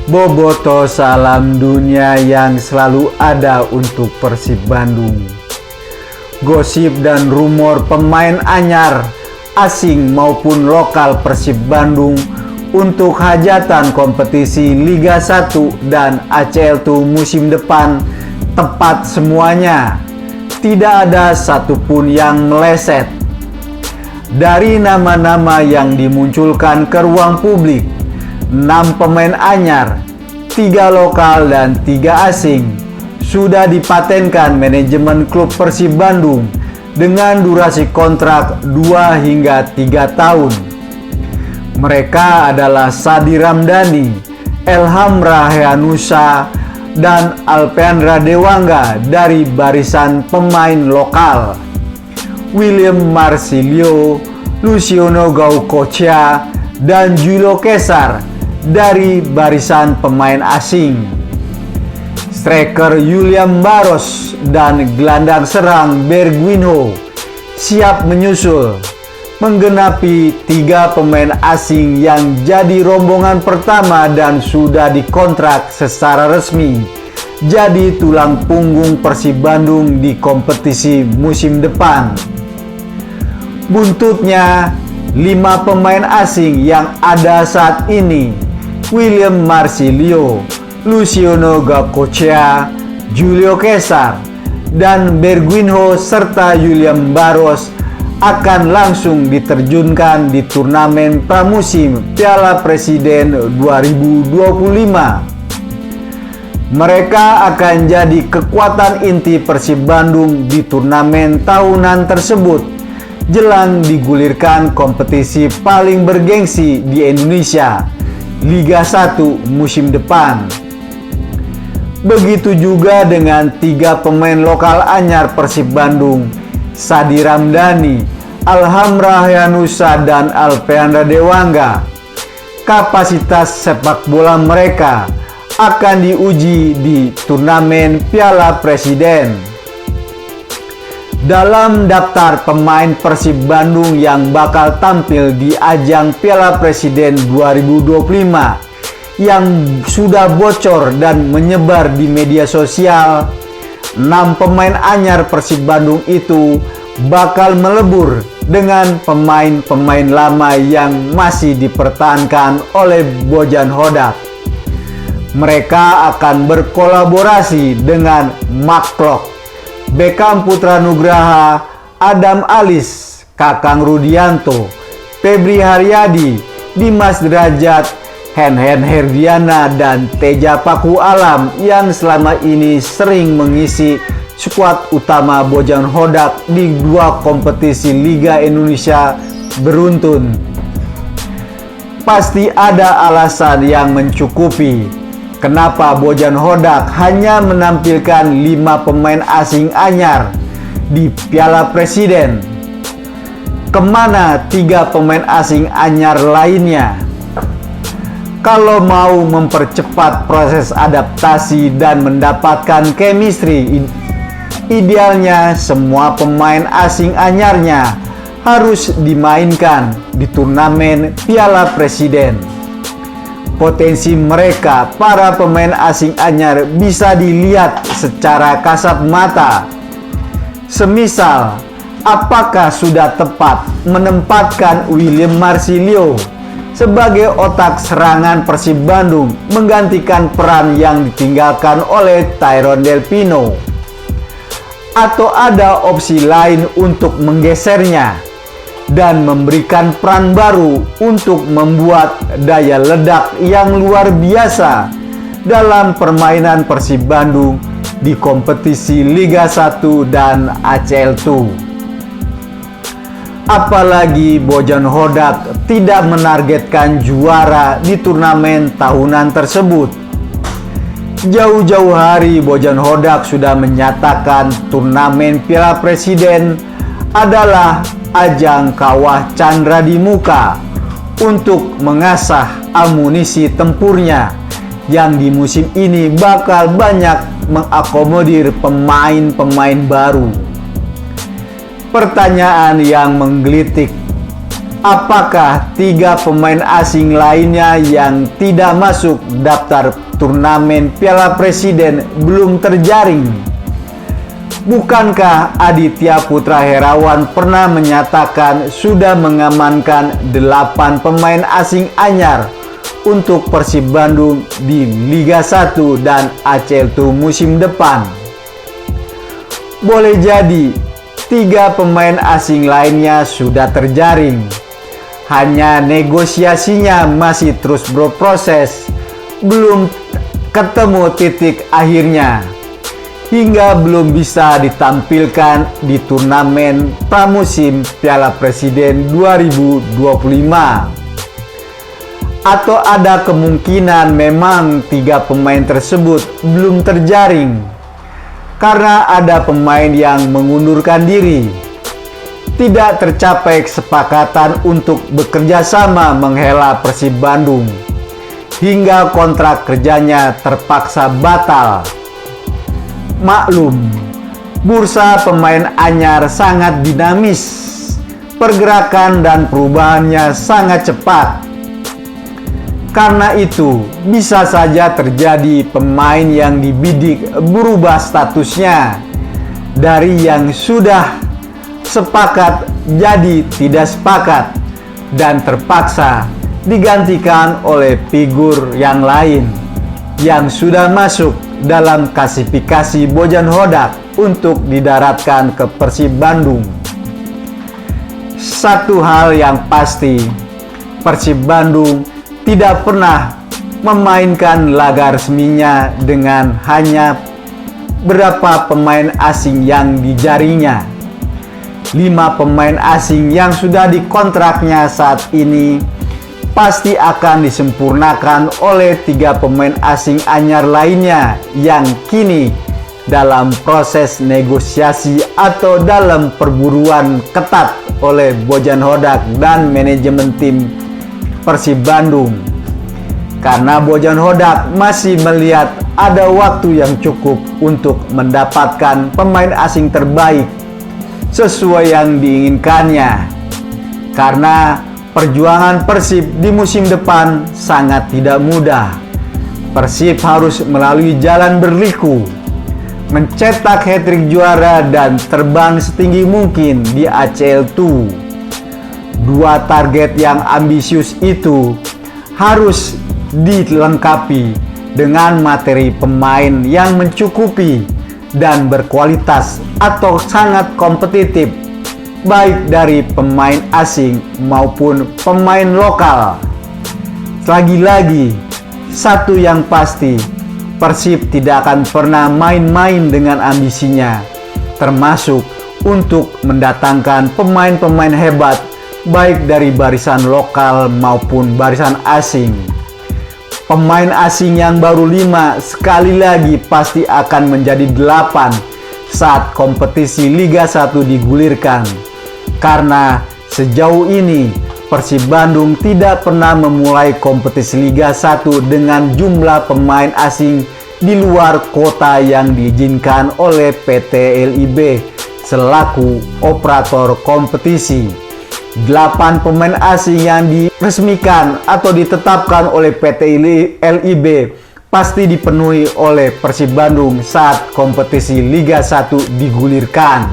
Boboto salam dunia yang selalu ada untuk Persib Bandung. Gosip dan rumor pemain anyar asing maupun lokal Persib Bandung untuk hajatan kompetisi Liga 1 dan ACL2 musim depan tepat semuanya. Tidak ada satupun yang meleset. Dari nama-nama yang dimunculkan ke ruang publik, 6 pemain anyar, 3 lokal dan 3 asing sudah dipatenkan manajemen klub Persib Bandung dengan durasi kontrak 2 hingga 3 tahun. Mereka adalah Sadi Ramdhani, Elham Rahyanusa, dan Alpeandra Dewangga dari barisan pemain lokal, William Marsilio, Luciano Gaucocha, dan Julio Cesar dari barisan pemain asing. Striker William Barros dan gelandang serang Bergwinho siap menyusul, menggenapi 3 pemain asing yang jadi rombongan pertama dan sudah dikontrak secara resmi jadi tulang punggung Persib Bandung di kompetisi musim depan. Buntutnya 5 pemain asing yang ada saat ini, William Marsilio, Luciano Gaucocha, Julio Cesar, dan Bergwinho serta William Barros akan langsung diterjunkan di turnamen pramusim Piala Presiden 2025. Mereka akan jadi kekuatan inti Persib Bandung di turnamen tahunan tersebut jelang digulirkan kompetisi paling bergengsi di Indonesia, Liga 1 musim depan. Begitu juga dengan 3 pemain lokal anyar Persib Bandung, Sadi Ramdhani, Elham Rahyanusa, dan Alpeandra Dewangga. Kapasitas sepak bola mereka akan diuji di turnamen Piala Presiden. Dalam daftar pemain Persib Bandung yang bakal tampil di ajang Piala Presiden 2025 yang sudah bocor dan menyebar di media sosial, 6 pemain anyar Persib Bandung itu bakal melebur dengan pemain-pemain lama yang masih dipertahankan oleh Bojan Hodak. Mereka akan berkolaborasi dengan Mark Klok, Beckham Putra Nugraha, Adam Alis, Kakang Rudianto, Febri Haryadi, Dimas Derajat, Hen Herdiana, dan Teja Paku Alam yang selama ini sering mengisi skuad utama Bojan Hodak di 2 kompetisi Liga Indonesia beruntun. Pasti ada alasan yang mencukupi kenapa Bojan Hodak hanya menampilkan 5 pemain asing anyar di Piala Presiden. Kemana 3 pemain asing anyar lainnya? Kalau mau mempercepat proses adaptasi dan mendapatkan chemistry, idealnya semua pemain asing anyarnya harus dimainkan di turnamen Piala Presiden. Potensi mereka, para pemain asing anyar, bisa dilihat secara kasat mata. Semisal, apakah sudah tepat menempatkan William Marsilio sebagai otak serangan Persib Bandung menggantikan peran yang ditinggalkan oleh Tyrone Del Pino? Atau ada opsi lain untuk menggesernya dan memberikan peran baru untuk membuat daya ledak yang luar biasa dalam permainan Persib Bandung di kompetisi Liga 1 dan ACL2? Apalagi Bojan Hodak tidak menargetkan juara di turnamen tahunan tersebut. Jauh-jauh hari Bojan Hodak sudah menyatakan turnamen Piala Presiden adalah ajang kawah candra di muka untuk mengasah amunisi tempurnya yang di musim ini bakal banyak mengakomodir pemain-pemain baru. Pertanyaan yang menggelitik, apakah 3 pemain asing lainnya yang tidak masuk daftar turnamen Piala Presiden belum terjaring? Bukankah Aditya Putra Herawan pernah menyatakan sudah mengamankan 8 pemain asing anyar untuk Persib Bandung di Liga 1 dan ACL2 musim depan? Boleh jadi 3 pemain asing lainnya sudah terjaring. Hanya negosiasinya masih terus berproses, belum ketemu titik akhirnya, hingga belum bisa ditampilkan di turnamen pramusim Piala Presiden 2025. Atau ada kemungkinan memang 3 pemain tersebut belum terjaring karena ada pemain yang mengundurkan diri, tidak tercapai kesepakatan untuk bekerja sama menghela Persib Bandung, hingga kontrak kerjanya terpaksa batal. Maklum, bursa pemain anyar sangat dinamis, pergerakan dan perubahannya sangat cepat. Karena itu, bisa saja terjadi pemain yang dibidik berubah statusnya dari yang sudah sepakat jadi tidak sepakat dan terpaksa digantikan oleh figur yang lain yang sudah masuk dalam klasifikasi Bojan Hodak untuk didaratkan ke Persib Bandung. Satu hal yang pasti, Persib Bandung tidak pernah memainkan laga resminya dengan hanya berapa pemain asing yang dijaringnya. 5 pemain asing yang sudah dikontraknya saat ini pasti akan disempurnakan oleh 3 pemain asing anyar lainnya yang kini dalam proses negosiasi atau dalam perburuan ketat oleh Bojan Hodak dan manajemen tim Persib Bandung. Karena Bojan Hodak masih melihat ada waktu yang cukup untuk mendapatkan pemain asing terbaik sesuai yang diinginkannya. Karena perjuangan Persib di musim depan sangat tidak mudah. Persib harus melalui jalan berliku, mencetak hat-trick juara dan terbang setinggi mungkin di ACL2. 2 target yang ambisius itu harus dilengkapi dengan materi pemain yang mencukupi dan berkualitas atau sangat kompetitif, baik dari pemain asing maupun pemain lokal. Lagi-lagi, satu yang pasti, Persib tidak akan pernah main-main dengan ambisinya, termasuk untuk mendatangkan pemain-pemain hebat baik dari barisan lokal maupun barisan asing. Pemain asing yang baru 5 sekali lagi pasti akan menjadi 8 saat kompetisi Liga 1 digulirkan. Karena sejauh ini Persib Bandung tidak pernah memulai kompetisi Liga 1 dengan jumlah pemain asing di luar kota yang diizinkan oleh PT LIB selaku operator kompetisi. 8 pemain asing yang diresmikan atau ditetapkan oleh PT LIB pasti dipenuhi oleh Persib Bandung saat kompetisi Liga 1 digulirkan.